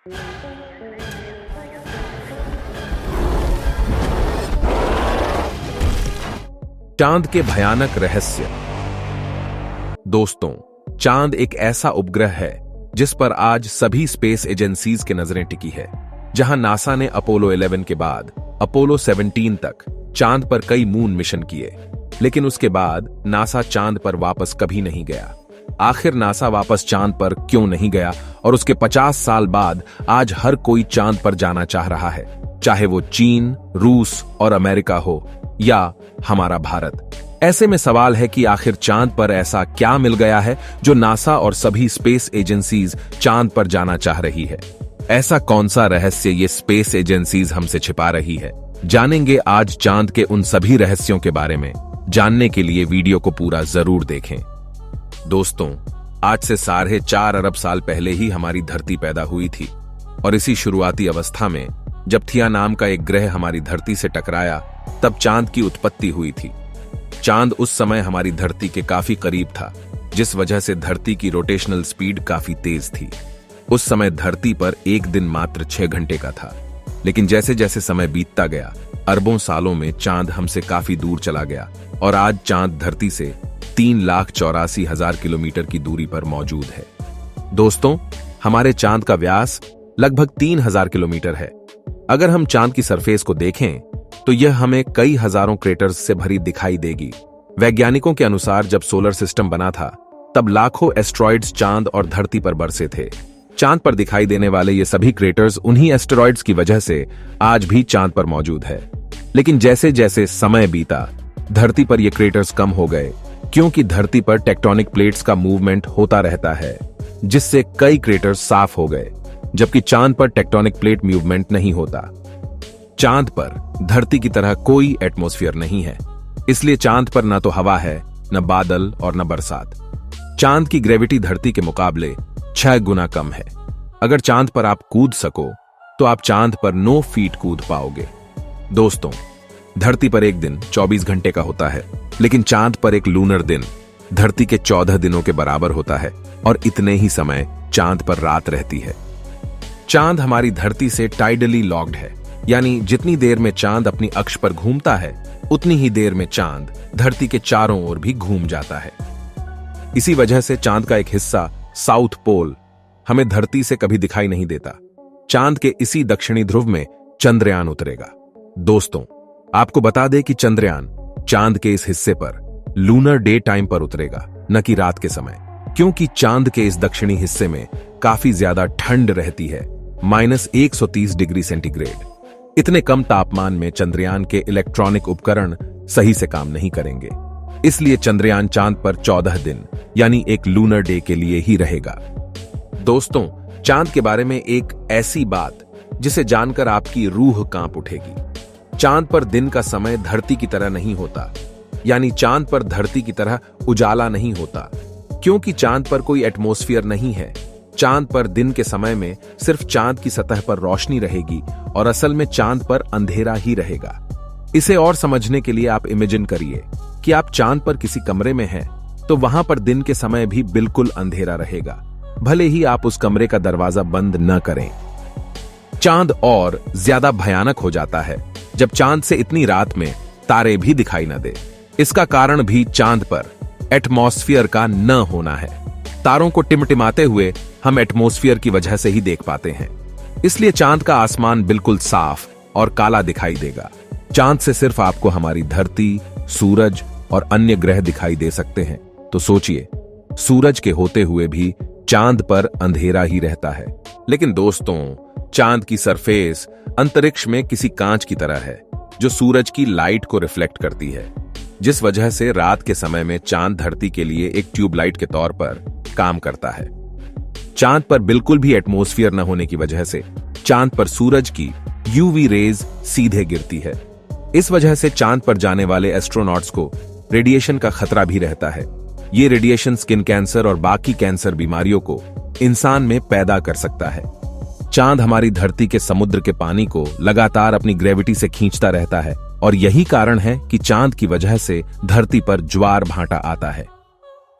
चांद के भयानक रहस्य। दोस्तों, चांद एक ऐसा उपग्रह है जिस पर आज सभी स्पेस एजेंसीज की नजरें टिकी है। जहां नासा ने अपोलो 11 के बाद अपोलो 17 तक चांद पर कई मून मिशन किए, लेकिन उसके बाद नासा चांद पर वापस कभी नहीं गया। आखिर नासा वापस चांद पर क्यों नहीं गया और उसके 50 साल बाद आज हर कोई चांद पर जाना चाह रहा है, चाहे वो चीन, रूस और अमेरिका हो या हमारा भारत। ऐसे में सवाल है कि आखिर चांद पर ऐसा क्या मिल गया है जो नासा और सभी स्पेस एजेंसीज चांद पर जाना चाह रही है। ऐसा कौन सा रहस्य ये स्पेस एजेंसीज हमसे छिपा रही है, जानेंगे आज चांद के उन सभी रहस्यों के बारे में। जानने के लिए वीडियो को पूरा जरूर देखें। दोस्तों, आज से 4.5 अरब साल पहले ही हमारी धरती पैदा हुई थी और इसी शुरुआती अवस्था में जब थिया नाम का एक ग्रह हमारी धरती से टकराया, तब चांद की उत्पत्ति हुई थी। चांद उस समय हमारी धरती के काफी करीब था, जिस वजह से धरती की रोटेशनल स्पीड काफी तेज थी। उस समय धरती पर एक दिन मात्र 6 घंटे का था, लेकिन जैसे जैसे समय बीतता गया, अरबों सालों में चांद हमसे काफी दूर चला गया और आज चांद धरती से 3,84,000 किलोमीटर की दूरी पर मौजूद है। दोस्तों, हमारे चांद का व्यास लगभग 3,000 किलोमीटर है। अगर हम चांद की सरफेस को देखें तो यह हमें कई हजारों क्रेटर्स से भरी दिखाई देगी। वैज्ञानिकों के अनुसार जब सोलर सिस्टम बना था, तब लाखों एस्टेरॉइड्स चांद और धरती पर बरसे थे। चांद पर दिखाई देने वाले ये सभी क्रेटर्स उन्हीं एस्टेरॉइड्स की वजह से आज भी चांद पर मौजूद है। लेकिन जैसे जैसे समय बीता, धरती पर ये क्रेटर्स कम हो गए, क्योंकि धरती पर टेक्टोनिक प्लेट्स का मूवमेंट होता रहता है, जिससे कई क्रेटर्स साफ हो गए, जबकि चांद पर टेक्टोनिक प्लेट मूवमेंट नहीं होता। चांद पर धरती की तरह कोई एटमॉस्फेयर नहीं है, इसलिए चांद पर न तो हवा है, न बादल और न बरसात। चांद की ग्रेविटी धरती के मुकाबले 6 गुना कम है। अगर चांद पर आप कूद सको तो आप चांद पर 9 फीट कूद पाओगे। दोस्तों, धरती पर एक दिन 24 घंटे का होता है, लेकिन चांद पर एक लूनर दिन धरती के 14 दिनों के बराबर होता है और इतने ही समय चांद पर रात रहती है। चांद हमारी धरती से टाइडली लॉक्ड है, यानी जितनी देर में चांद अपनी अक्ष पर घूमता है, उतनी ही देर में चांद धरती के चारों ओर भी घूम जाता है। इसी वजह से चांद का एक हिस्सा साउथ पोल हमें धरती से कभी दिखाई नहीं देता। चांद के इसी दक्षिणी ध्रुव में चंद्रयान उतरेगा। दोस्तों, आपको बता दें कि चंद्रयान चांद के इस हिस्से पर लूनर डे टाइम पर उतरेगा, न कि रात के समय, क्योंकि चांद के इस दक्षिणी हिस्से में काफी ज्यादा ठंड रहती है, -130 डिग्री सेंटीग्रेड। इतने कम तापमान में चंद्रयान के इलेक्ट्रॉनिक उपकरण सही से काम नहीं करेंगे, इसलिए चंद्रयान चांद पर 14 दिन यानी एक लूनर डे के लिए ही रहेगा। दोस्तों, चांद के बारे में एक ऐसी बात जिसे जानकर आपकी रूह कांप उठेगी। चांद पर दिन का समय धरती की तरह नहीं होता, यानी चांद पर धरती की तरह उजाला नहीं होता, क्योंकि चांद पर कोई एटमॉस्फेयर नहीं है। चांद पर दिन के समय में सिर्फ चांद की सतह पर रोशनी रहेगी और असल में चांद पर अंधेरा ही रहेगा। इसे और समझने के लिए आप इमेजिन करिए कि आप चांद पर किसी कमरे में हैं, तो वहां पर दिन के समय भी बिल्कुल अंधेरा रहेगा, भले ही आप उस कमरे का दरवाजा बंद न करें। चांद और ज्यादा भयानक हो जाता है जब चांद से इतनी रात में तारे भी दिखाई न दे। इसका कारण भी चांद पर एटमॉस्फेयर का न होना है। तारों को टिमटिमाते हुए हम एटमॉस्फेयर की वजह से ही देख पाते हैं, इसलिए चांद का आसमान बिल्कुल साफ और काला दिखाई देगा। चांद से सिर्फ आपको हमारी धरती, सूरज और अन्य ग्रह दिखाई दे सकते हैं। तो सोचिए, सूरज के होते हुए भी चांद पर अंधेरा ही रहता है। लेकिन दोस्तों, चांद की सरफेस अंतरिक्ष में किसी कांच की तरह है, जो सूरज की लाइट को रिफ्लेक्ट करती है, जिस वजह से रात के समय में चांद धरती के लिए एक ट्यूबलाइट के तौर पर काम करता है। चांद पर बिल्कुल भी एटमॉस्फेयर न होने की वजह से चांद पर सूरज की यूवी रेज सीधे गिरती है। इस वजह से चांद पर जाने वाले एस्ट्रोनॉट्स को रेडिएशन का खतरा भी रहता है। ये रेडिएशन स्किन कैंसर और बाकी कैंसर बीमारियों को इंसान में पैदा कर सकता है। चांद हमारी धरती के समुद्र के पानी को लगातार अपनी ग्रेविटी से खींचता रहता है और यही कारण है कि चांद की वजह से धरती पर ज्वार भाटा आता है।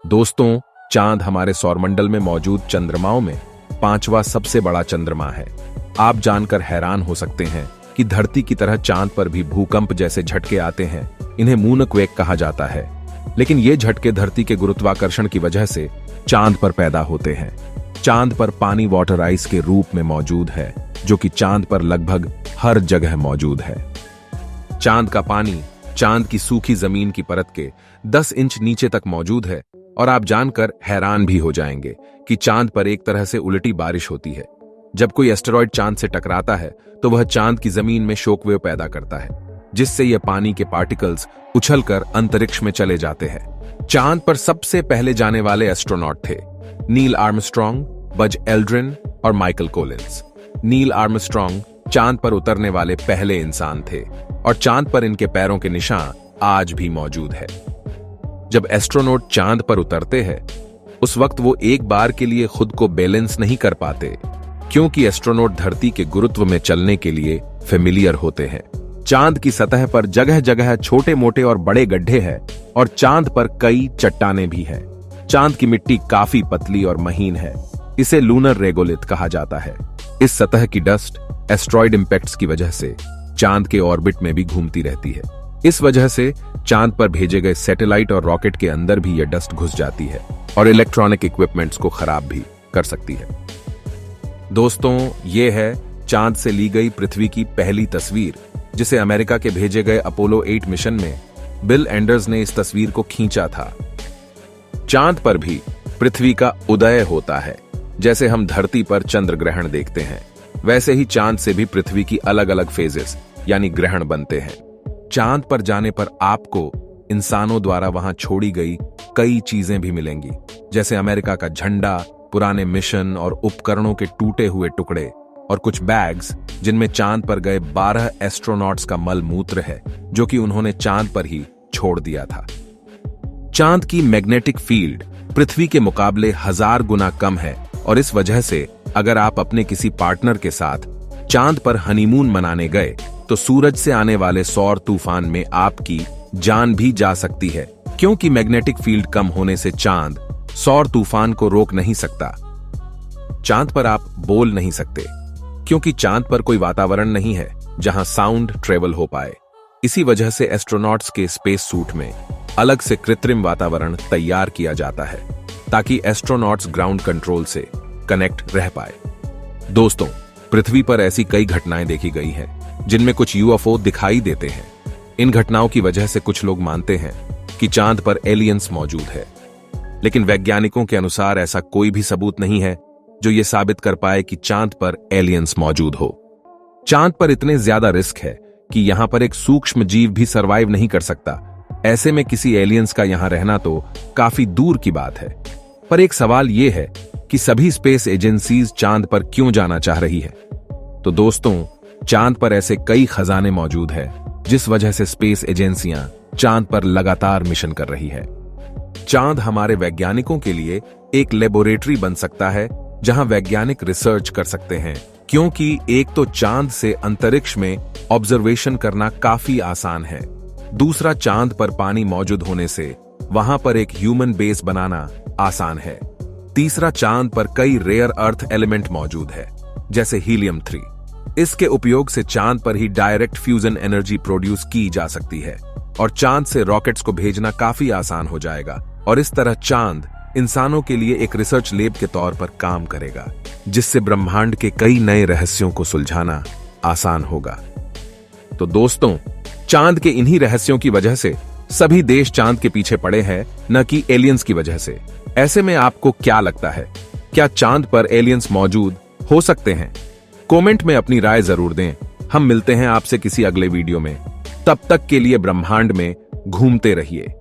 दोस्तों, चांद हमारे सौरमंडल में मौजूद चंद्रमाओं में 5वां सबसे बड़ा चंद्रमा है। आप जानकर हैरान हो सकते हैं कि धरती की तरह चांद पर भी भूकंप जैसे झटके आते हैं। इन्हें मूनक्वेक कहा जाता है, लेकिन ये झटके धरती के गुरुत्वाकर्षण की वजह से चांद पर पैदा होते हैं। चांद पर पानी वाटर आइस के रूप में मौजूद है, जो कि चांद पर लगभग हर जगह मौजूद है। चांद का पानी चांद की सूखी जमीन की परत के 10 इंच नीचे तक मौजूद है, और आप जानकर हैरान भी हो जाएंगे कि चांद पर एक तरह से उल्टी बारिश होती है। जब कोई एस्टेरॉयड चांद से टकराता है तो वह चांद की जमीन में शॉकवेव पैदा करता है, जिससे यह पानी के पार्टिकल्स उछलकर अंतरिक्ष में चले जाते हैं। चांद पर सबसे पहले जाने वाले एस्ट्रोनॉट थे नील आर्मस्ट्रॉन्ग, बज एल्ड्रिन और माइकल कोलिंस। नील आर्मस्ट्रॉन्ग चांद पर उतरने वाले पहले इंसान थे, और चांद पर इनके पैरों के निशान आज भी मौजूद है। जब एस्ट्रोनॉट चांद पर उतरते हैं, उस वक्त वो एक बार के लिए खुद को बैलेंस नहीं कर पाते, क्योंकि एस्ट्रोनॉट धरती के गुरुत्व में चलने के लिए फेमिलियर होते हैं। चांद की सतह पर जगह जगह छोटे मोटे और बड़े गड्ढे हैं, और चांद पर कई चट्टानें भी हैं। चांद की मिट्टी काफी पतली और महीन है। इसे लूनर रेगोलिथ कहा जाता है। इस सतह की डस्ट एस्ट्रॉयड इंपैक्ट्स की वजह से चांद के ऑर्बिट में भी घूमती रहती है। इस वजह से चांद पर भेजे गए सैटेलाइट और रॉकेट के अंदर भी यह डस्ट घुस जाती है और इलेक्ट्रॉनिक इक्विपमेंट्स को खराब भी कर सकती है। दोस्तों, ये है चांद से ली गई पृथ्वी की पहली तस्वीर, जिसे अमेरिका के भेजे गए अपोलो 8 मिशन में बिल एंडर्स ने इस तस्वीर को खींचा था। चांद पर भी पृथ्वी का उदय होता है। जैसे हम धरती पर चंद्र ग्रहण देखते हैं, वैसे ही चांद से भी पृथ्वी की अलग अलग फेजेस यानी ग्रहण बनते हैं। चांद पर जाने पर आपको इंसानों द्वारा वहां छोड़ी गई कई चीजें भी मिलेंगी, जैसे अमेरिका का झंडा, पुराने मिशन और उपकरणों के टूटे हुए टुकड़े, और कुछ बैग्स जिनमें चांद पर गए 12 एस्ट्रोनॉट्स का मल मूत्र है, जो कि उन्होंने चांद पर ही छोड़ दिया था। चांद की मैग्नेटिक फील्ड पृथ्वी के मुकाबले 1000 गुना कम है, और इस वजह से अगर आप अपने किसी पार्टनर के साथ चांद पर हनीमून मनाने गए तो सूरज से आने वाले सौर तूफान में आपकी जान भी जा सकती है, क्योंकि मैग्नेटिक फील्ड कम होने से चांद सौर तूफान को रोक नहीं सकता। चांद पर आप बोल नहीं सकते, क्योंकि चांद पर कोई वातावरण नहीं है जहां साउंड ट्रेवल हो पाए। इसी वजह से एस्ट्रोनॉट्स के स्पेस सूट में अलग से कृत्रिम वातावरण तैयार किया जाता है, ताकि एस्ट्रोनॉट्स ग्राउंड कंट्रोल से कनेक्ट रह पाए। दोस्तों, पृथ्वी पर ऐसी कई घटनाएं देखी गई हैं जिनमें कुछ यूएफओ दिखाई देते हैं। इन घटनाओं की वजह से कुछ लोग मानते हैं कि चांद पर एलियंस मौजूद है, लेकिन वैज्ञानिकों के अनुसार ऐसा कोई भी सबूत नहीं है जो ये साबित कर पाए कि चांद पर एलियंस मौजूद हो। चांद पर इतने ज्यादा रिस्क है कि यहां पर एक सूक्ष्म जीव भी सरवाइव नहीं कर सकता। ऐसे में किसी एलियंस का यहां रहना तो काफी दूर की बात है। पर एक सवाल यह है कि सभी स्पेस एजेंसीज चांद पर क्यों जाना चाह रही है? तो दोस्तों, चांद पर ऐसे कई खजाने मौजूद हैं जिस वजह से स्पेस एजेंसियां चांद पर लगातार मिशन कर रही है। चांद हमारे वैज्ञानिकों के लिए एक लेबोरेटरी बन सकता है जहां वैज्ञानिक रिसर्च कर सकते हैं, क्योंकि एक तो चांद से अंतरिक्ष में ऑब्जर्वेशन करना काफी आसान है, दूसरा चांद पर पानी मौजूद होने से वहां पर एक ह्यूमन बेस बनाना आसान है, तीसरा चांद पर कई रेयर अर्थ एलिमेंट मौजूद है जैसे हीलियम 3। इसके उपयोग से चांद पर ही डायरेक्ट फ्यूजन एनर्जी प्रोड्यूस की जा सकती है और चांद से रॉकेट्स को भेजना काफी आसान हो जाएगा, और इस तरह चांद इंसानों के लिए एक रिसर्च लैब के तौर पर काम करेगा, जिससे ब्रह्मांड के कई नए रहस्यों को सुलझाना आसान होगा। तो दोस्तों, चांद के इन्हीं रहस्यों की वजह से सभी देश चांद के पीछे पड़े हैं, न कि एलियंस की वजह से। ऐसे में आपको क्या लगता है, क्या चांद पर एलियंस मौजूद हो सकते हैं? कमेंट में अपनी राय जरूर दें। हम मिलते हैं आपसे किसी अगले वीडियो में। तब तक के लिए ब्रह्मांड में घूमते रहिए।